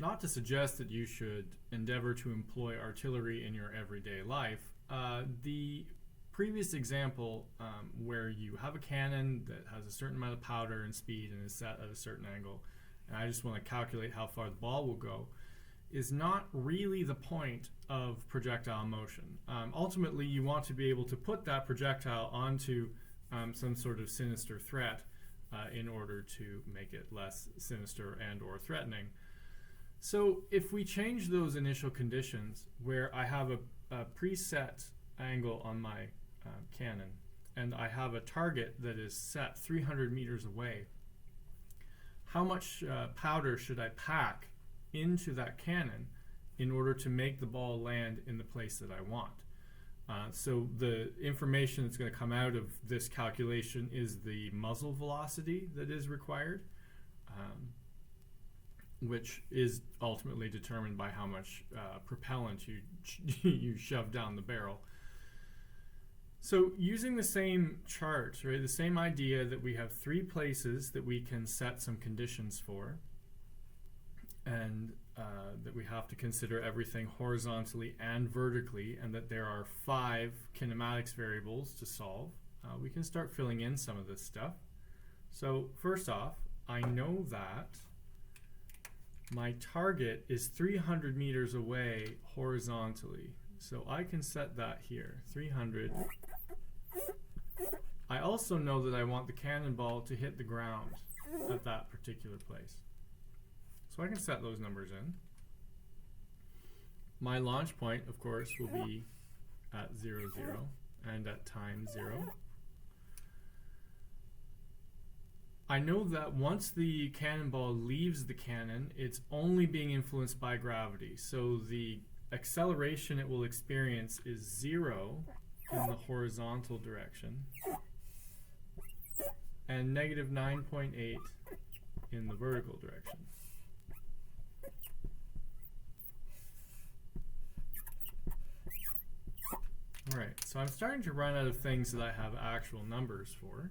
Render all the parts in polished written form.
not to suggest that you should endeavor to employ artillery in your everyday life. The previous example where you have a cannon that has a certain amount of powder and speed and is set at a certain angle, and I just want to calculate how far the ball will go, is not really the point of projectile motion. Ultimately, you want to be able to put that projectile onto some sort of sinister threat in order to make it less sinister and or threatening. So if we change those initial conditions where I have a preset angle on my cannon and I have a target that is set 300 meters away, how much powder should I pack into that cannon in order to make the ball land in the place that I want? So the information that's going to come out of this calculation is the muzzle velocity that is required, which is ultimately determined by how much propellant you shove down the barrel. So using the same chart, right, the same idea that we have three places that we can set some conditions for, and that we have to consider everything horizontally and vertically, and that there are 5 kinematics variables to solve, we can start filling in some of this stuff. So first off, I know that my target is 300 meters away horizontally. So I can set that here, 300. I also know that I want the cannonball to hit the ground at that particular place. So I can set those numbers in. My launch point, of course, will be at 0, 0 and at time 0. I know that once the cannonball leaves the cannon, it's only being influenced by gravity. So the acceleration it will experience is 0 in the horizontal direction and negative 9.8 in the vertical direction. Alright, so I'm starting to run out of things that I have actual numbers for.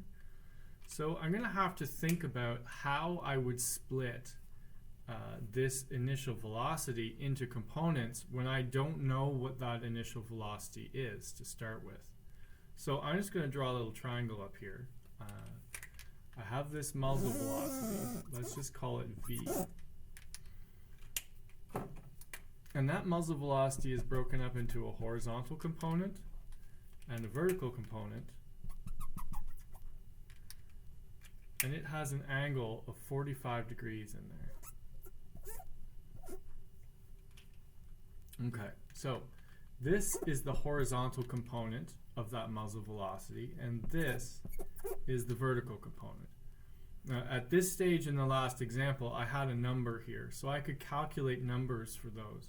So I'm going to have to think about how I would split this initial velocity into components when I don't know what that initial velocity is to start with. So I'm just going to draw a little triangle up here. I have this muzzle velocity. Let's just call it V. And that muzzle velocity is broken up into a horizontal component and a vertical component. And it has an angle of 45 degrees in there. Okay, so this is the horizontal component of that muzzle velocity, and this is the vertical component. Now, at this stage in the last example, I had a number here, so I could calculate numbers for those.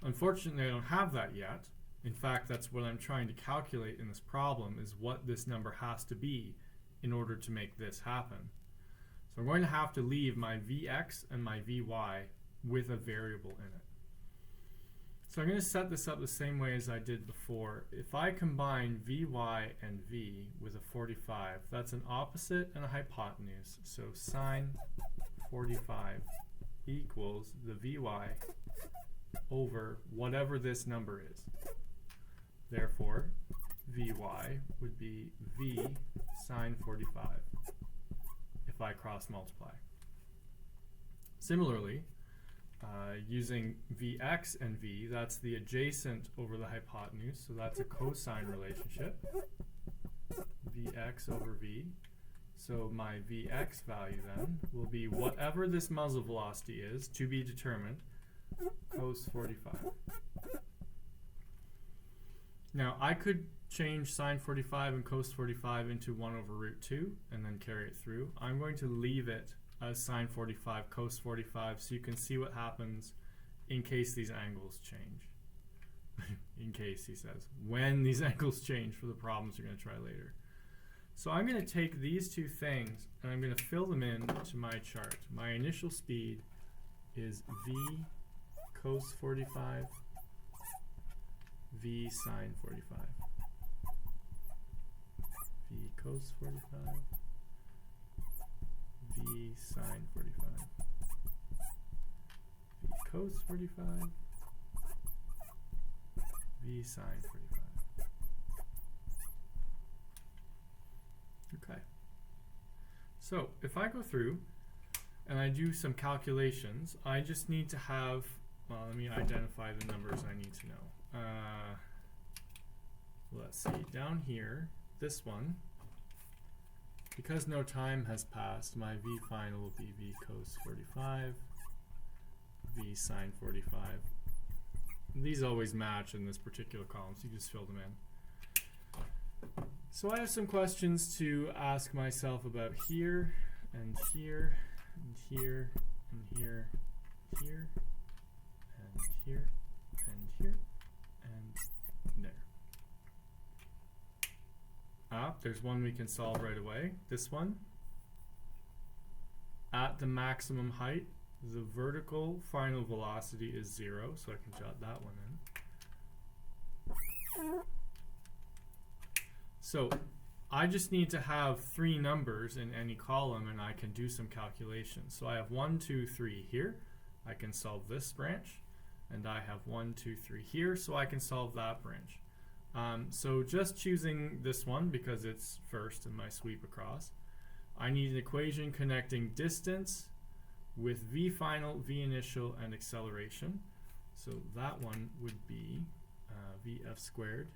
Unfortunately, I don't have that yet. In fact, that's what I'm trying to calculate in this problem, is what this number has to be in order to make this happen. So I'm going to have to leave my Vx and my Vy with a variable in it. So I'm going to set this up the same way as I did before. If I combine Vy and V with a 45, that's an opposite and a hypotenuse. So sine 45 equals the Vy over whatever this number is. Therefore, Vy would be V sine 45 if I cross multiply. Similarly, using Vx and V, that's the adjacent over the hypotenuse, so that's a cosine relationship. Vx over V. So my Vx value then will be whatever this muzzle velocity is, to be determined, cos 45. Now I could change sine 45 and cos 45 into 1 over root 2 and then carry it through. I'm going to leave it as sine 45 cos 45 so you can see what happens in case these angles change. In case, he says, when these angles change for the problems you're going to try later. So I'm going to take these two things and I'm going to fill them in to my chart. My initial speed is V cos 45, V sine 45. V cos 45, V sine 45, V cos 45, v sine 45. Okay. So if I go through and I do some calculations, I just need to have, well, let me identify the numbers I need to know. Let's see, down here, this one, because no time has passed, my v final will be v cos 45, v sine 45. These always match in this particular column, so you just fill them in. So I have some questions to ask myself about here, and here, and here, and here, here, and here, and here, and there. There's one we can solve right away. This one. At the maximum height, the vertical final velocity is 0, so I can jot that one in. So I just need to have 3 numbers in any column and I can do some calculations. So I have 1, 2, 3 here. I can solve this branch. And I have 1, 2, 3 here, so I can solve that branch. So just choosing this one because it's first in my sweep across, I need an equation connecting distance with v final, v initial, and acceleration. So that one would be vf squared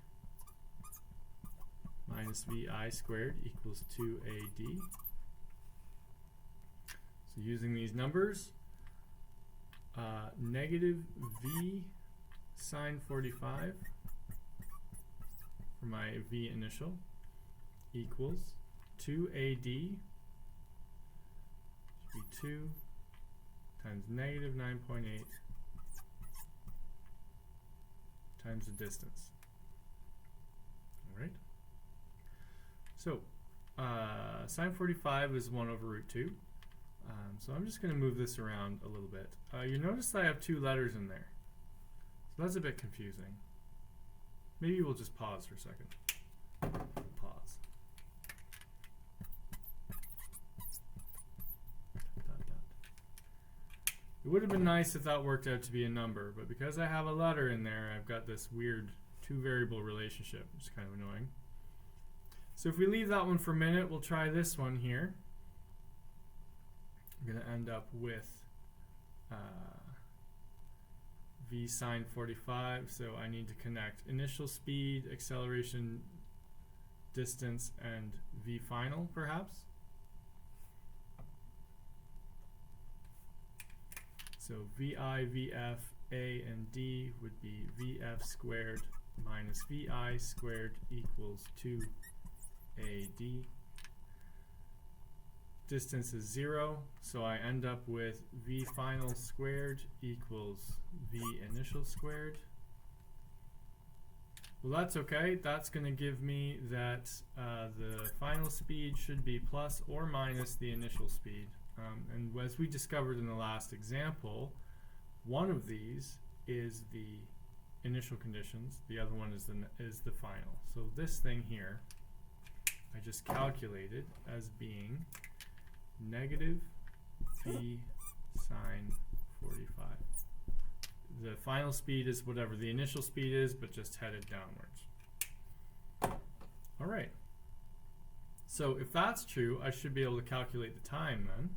minus vi squared equals 2ad. So using these numbers, negative v sine 45 for my v initial equals 2ad, should be 2 times negative 9.8 times the distance. Alright. So sine 45 is 1 over root 2. So I'm just going to move this around a little bit. You notice that I have 2 letters in there. So that's a bit confusing. Maybe we'll just pause for a second. Pause. It would have been nice if that worked out to be a number, but because I have a letter in there, I've got this weird 2-variable relationship, which is kind of annoying. So if we leave that one for a minute, we'll try this one here. I'm going to end up with v sine 45, so I need to connect initial speed, acceleration, distance, and v final, perhaps. So vi, vf, a, and d would be vf squared minus vi squared equals 2ad. Distance is 0, so I end up with v final squared equals v initial squared. Well, that's okay. That's going to give me that the final speed should be plus or minus the initial speed. And as we discovered in the last example, one of these is the initial conditions, the other one is the final. So this thing here, I just calculated as being negative v sine 45. The final speed is whatever the initial speed is, but just headed downwards. All right. So if that's true, I should be able to calculate the time then.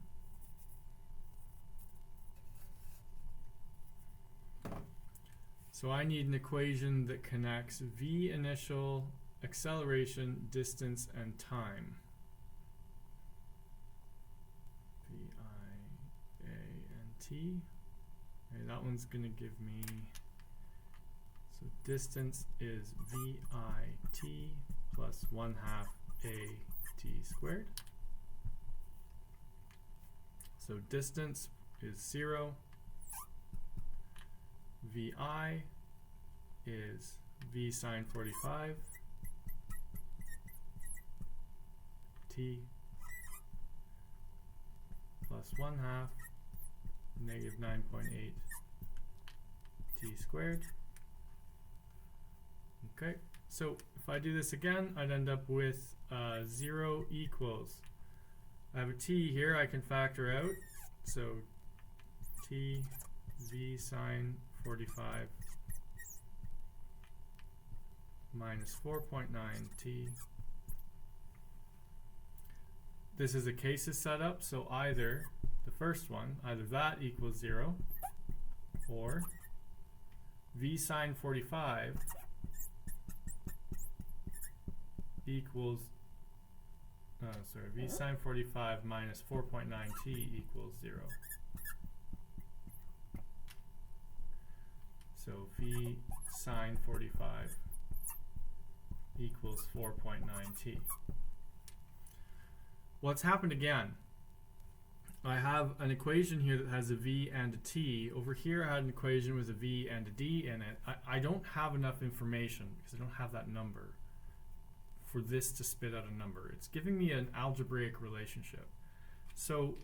So I need an equation that connects v initial, acceleration, distance, and time. V, I, A, and T. Okay, that one's going to give me, so distance is VIT plus 1/2 AT squared. So distance is 0. VI is V sine 45 T plus 1/2 negative 9.8 T squared. Okay, so if I do this again, I'd end up with 0 equals, I have a T here I can factor out, so T v sine 45 minus 4.9t. This is a cases setup, so either the first one, either that equals 0, or v sine 45 equals, v sine 45 minus 4.9t equals 0. So v sine 45 equals 4.9t. What's happened again? I have an equation here that has a v and a t. Over here I had an equation with a v and a d in it. I don't have enough information because I don't have that number for this to spit out a number. It's giving me an algebraic relationship. So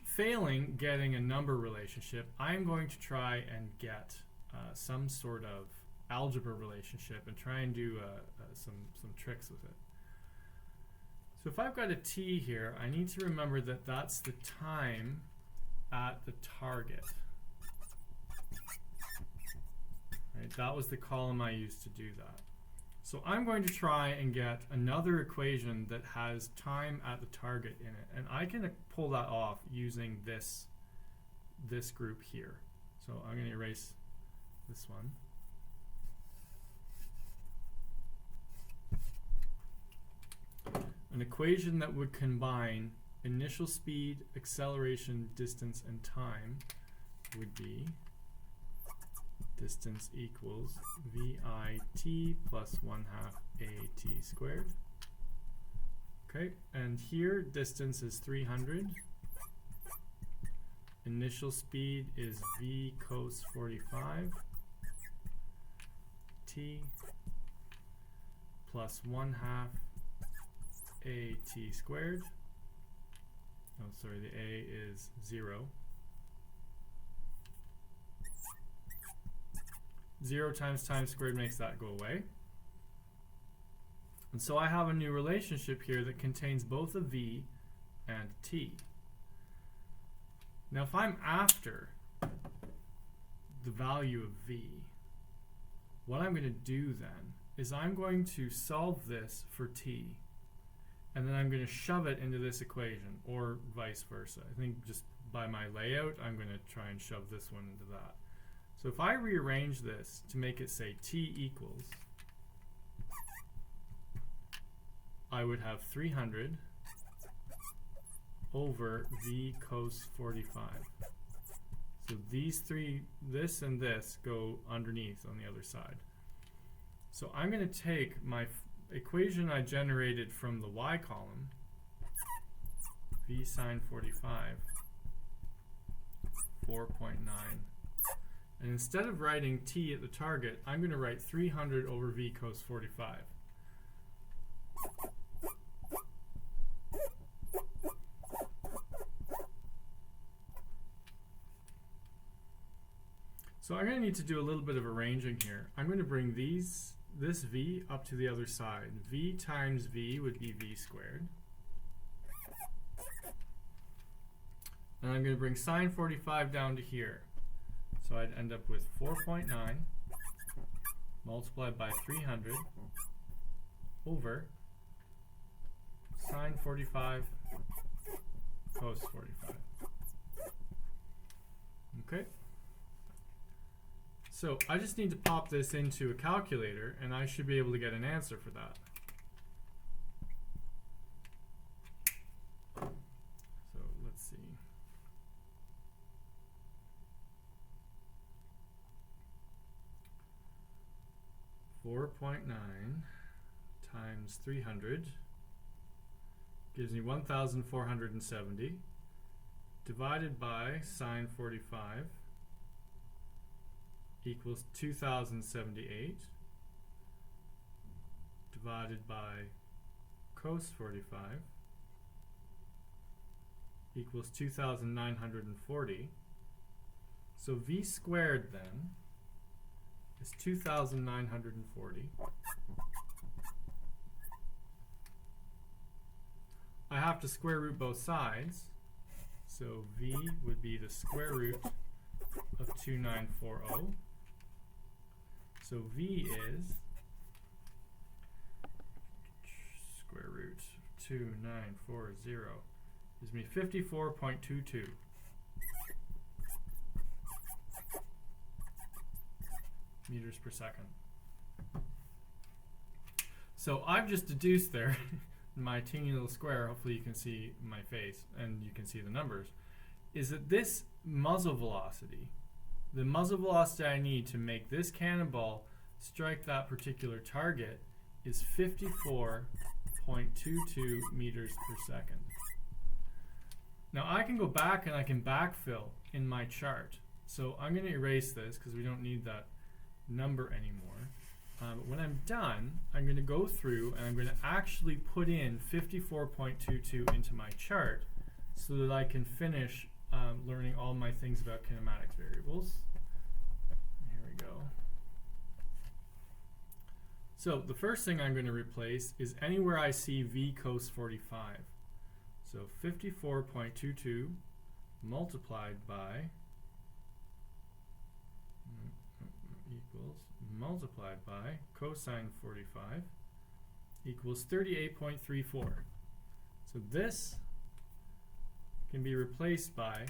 failing getting a number relationship, I'm going to try and get some sort of algebra relationship and try and do some tricks with it. So if I've got a t here, I need to remember that that's the time at the target. Right? That was the column I used to do that. So I'm going to try and get another equation that has time at the target in it, and I can pull that off using this group here. So I'm going to erase this one. An equation that would combine initial speed, acceleration, distance, and time would be distance equals VIT plus 1/2 AT squared. Okay, and here distance is 300. Initial speed is V cos 45 T plus 1/2 AT squared. Oh, sorry, the A is 0. 0 times time squared makes that go away. And so I have a new relationship here that contains both a V and a T. Now if I'm after the value of V, what I'm going to do then is I'm going to solve this for T, and then I'm going to shove it into this equation, or vice versa. I think just by my layout, I'm going to try and shove this one into that. So if I rearrange this to make it say T equals, I would have 300 over V cos 45. So these three, this and this, go underneath on the other side. So I'm going to take my equation I generated from the y column, V sine 45, 4.9. And instead of writing T at the target, I'm going to write 300 over V cos 45. So I'm going to need to do a little bit of arranging here. I'm going to bring this V up to the other side. V times V would be V squared. And I'm going to bring sine 45 down to here. So I'd end up with 4.9 multiplied by 300 over sine 45 cos 45. Okay. So I just need to pop this into a calculator and I should be able to get an answer for that. So let's see. .9 times 300 gives me 1,470 divided by sine 45 equals 2,078 divided by cos 45 equals 2,940. So V squared then is 2,940. I have to square root both sides, so V would be the square root of 2940. So V is square root 2940 gives me 54.22. meters per second. So I've just deduced there my teeny little square, hopefully you can see my face and you can see the numbers, is that this muzzle velocity, the muzzle velocity I need to make this cannonball strike that particular target, is 54.22 meters per second. Now I can go back and I can backfill in my chart. So I'm going to erase this because we don't need that number anymore. But when I'm done, I'm going to go through and I'm going to actually put in 54.22 into my chart so that I can finish learning all my things about kinematics variables. Here we go. So the first thing I'm going to replace is anywhere I see v cos 45. So 54.22 multiplied by cosine 45 equals 38.34. So this can be replaced by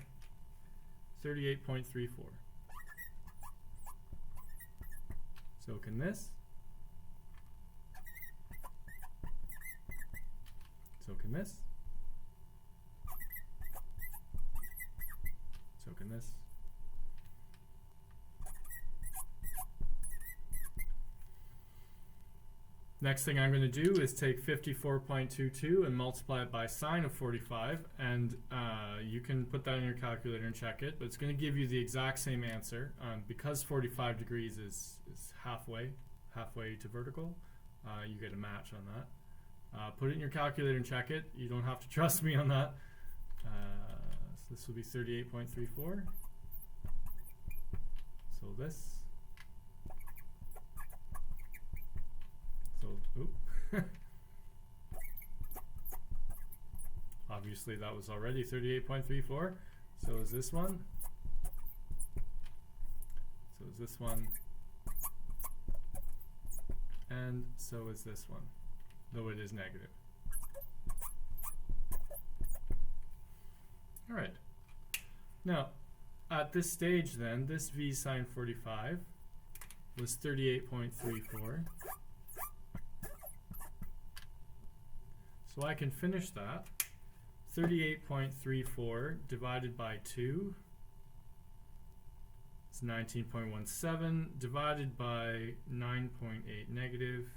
38.34. So can this? So can this? So can this? Next thing I'm going to do is take 54.22 and multiply it by sine of 45, and you can put that in your calculator and check it, but it's going to give you the exact same answer. Because 45 degrees is halfway to vertical, you get a match on that. Put it in your calculator and check it. You don't have to trust me on that. So this will be 38.34. So this. Obviously that was already 38.34. So is this one. So is this one. And so is this one, though it is negative. All right. Now, at this stage then, this v sine 45 was 38.34. So I can finish that. 38.34 divided by 2 is 19.17, divided by 9.8 negative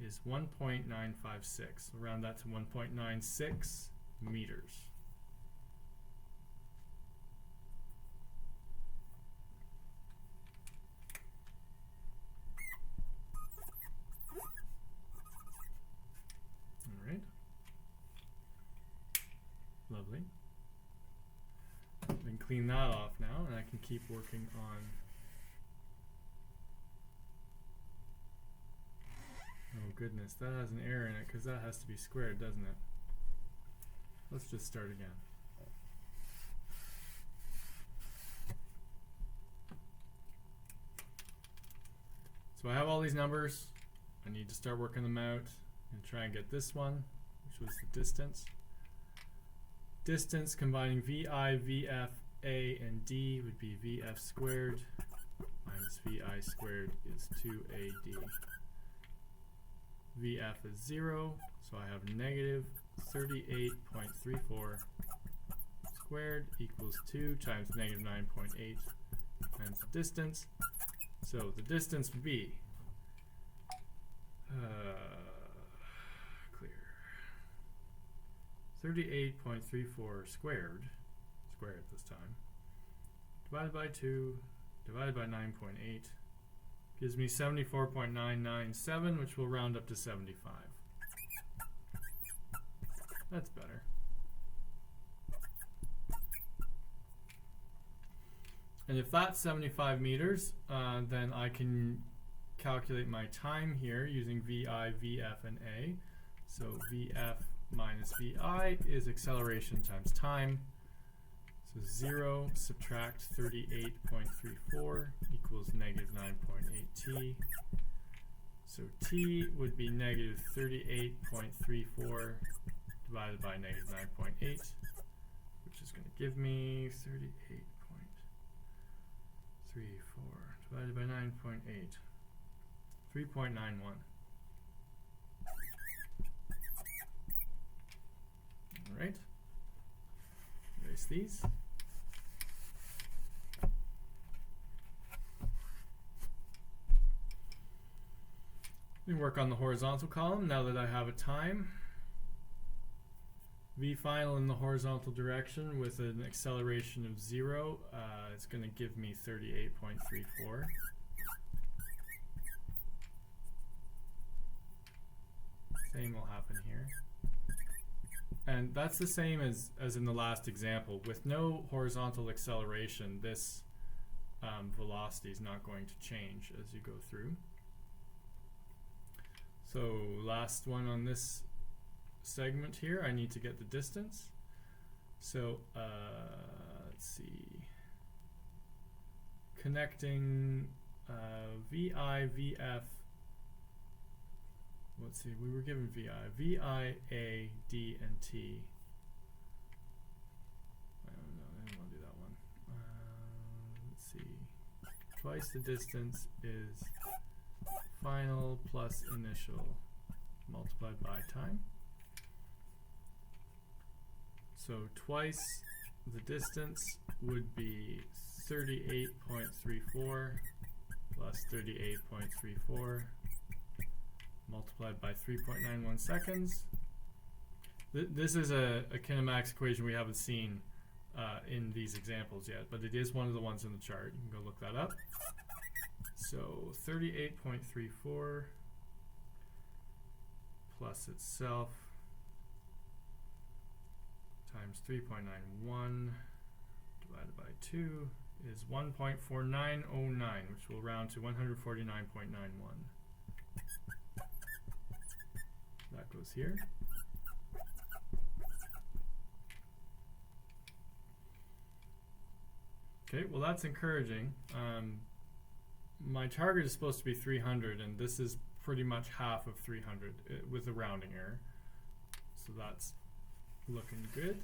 is 1.956. We'll round that to 1.96 meters. Lovely. Then clean that off now, and I can keep working on. Oh goodness, that has an error in it because that has to be squared, doesn't it? Let's just start again. So I have all these numbers. I need to start working them out and try and get this one, which was the distance. Distance combining VI, VF, A, and D would be VF squared minus VI squared is 2AD. VF is 0, so I have negative 38.34 squared equals 2 times negative 9.8 times the distance. So the distance would be 38.34 squared this time, divided by 2, divided by 9.8, gives me 74.997, which will round up to 75. That's better. And if that's 75 meters, then I can calculate my time here using VI, VF, and A. So VF minus VI is acceleration times time. So 0 subtract 38.34 equals negative 9.8 t. So t would be negative 38.34 divided by negative 9.8, which is going to give me 38.34 divided by 9.8, 3.91. All right, erase these. Let me work on the horizontal column now that I have a time. V final in the horizontal direction with an acceleration of 0, it's going to give me 38.34. Same will happen here. And that's the same as in the last example. With no horizontal acceleration, this velocity is not going to change as you go through. So last one on this segment here, I need to get the distance. So let's see, connecting VI, VF, let's see, we were given VI, A, D, and T. I don't know, I didn't want to do that one. Let's see, twice the distance is final plus initial multiplied by time. So twice the distance would be 38.34 plus 38.34 multiplied by 3.91 seconds. This is a kinematics equation we haven't seen in these examples yet, but it is one of the ones in the chart. You can go look that up. So 38.34 plus itself times 3.91 divided by 2 is 1.4909, which will round to 149.91. That goes here. Okay, well that's encouraging. My target is supposed to be 300, and this is pretty much half of 300 with a rounding error. So that's looking good.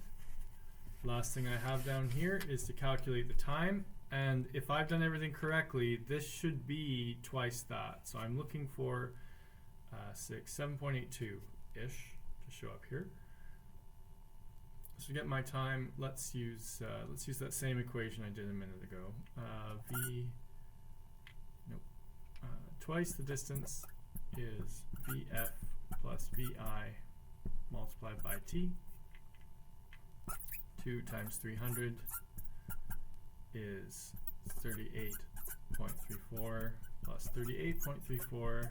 Last thing I have down here is to calculate the time, and if I've done everything correctly, this should be twice that. So I'm looking for 7.82-ish to show up here. So to get my time, let's use that same equation I did a minute ago. Twice the distance is VF plus VI multiplied by T. 2 times 300 is 38.34 plus 38.34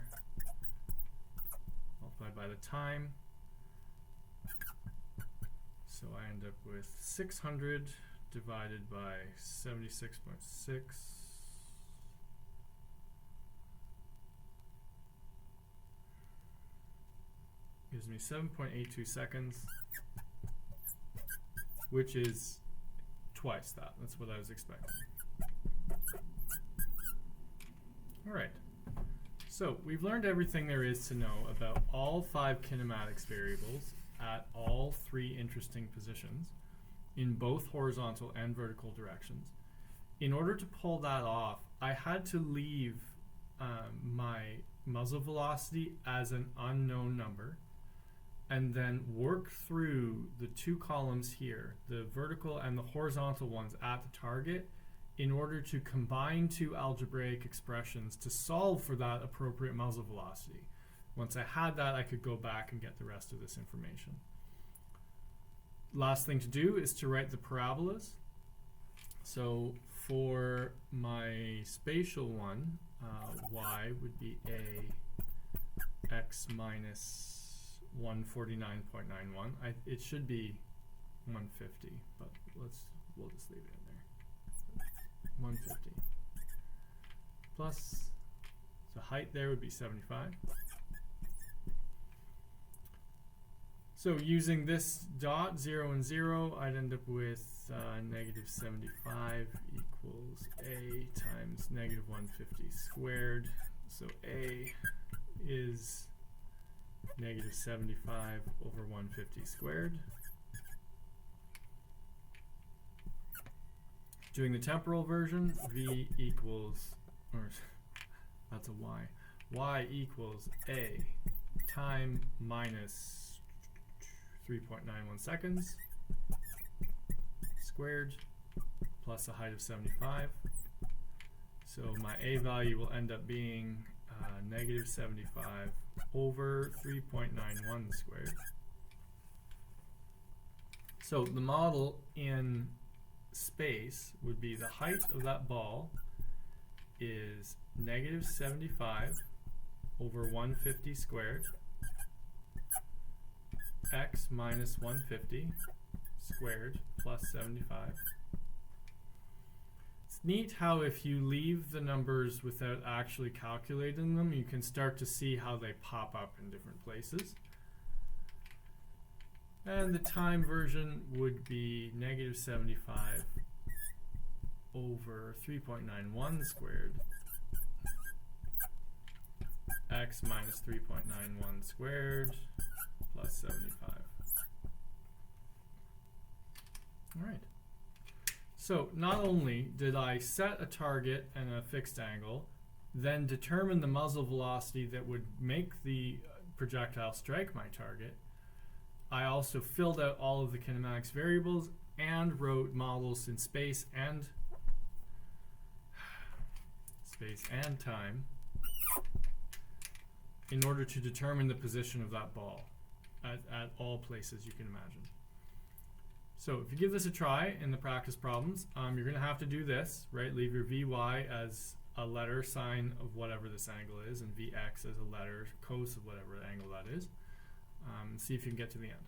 multiplied by the time. So I end up with 600 divided by 76.6. Gives me 7.82 seconds, which is twice that. That's what I was expecting. All right. So we've learned everything there is to know about all 5 kinematics variables at all 3 interesting positions in both horizontal and vertical directions. In order to pull that off, I had to leave my muzzle velocity as an unknown number, and then work through the 2 columns here, the vertical and the horizontal ones at the target, in order to combine 2 algebraic expressions to solve for that appropriate muzzle velocity. Once I had that, I could go back and get the rest of this information. Last thing to do is to write the parabolas. So for my spatial one, y would be a x minus 149.91. It should be 150, but we'll just leave it in there. 150 plus the height there would be 75. So using this dot 0 and 0, I'd end up with negative 75 equals a times negative 150 squared. So a is negative 75 over 150 squared. Doing the temporal version, v equals, or that's a y. Y equals a time minus 3.91 seconds squared plus a height of 75. So my a value will end up being negative 75 over 3.91 squared. So the model in space would be the height of that ball is negative 75 over 150 squared, x minus 150 squared plus 75. It's neat how if you leave the numbers without actually calculating them, you can start to see how they pop up in different places. And the time version would be negative 75 over 3.91 squared, x minus 3.91 squared plus 75. All right. So not only did I set a target and a fixed angle, then determine the muzzle velocity that would make the projectile strike my target, I also filled out all of the kinematics variables and wrote models in space and time in order to determine the position of that ball at all places you can imagine. So if you give this a try in the practice problems, you're going to have to do this, right? Leave your Vy as a letter sine of whatever this angle is, and Vx as a letter cos of whatever angle that is. See if you can get to the end.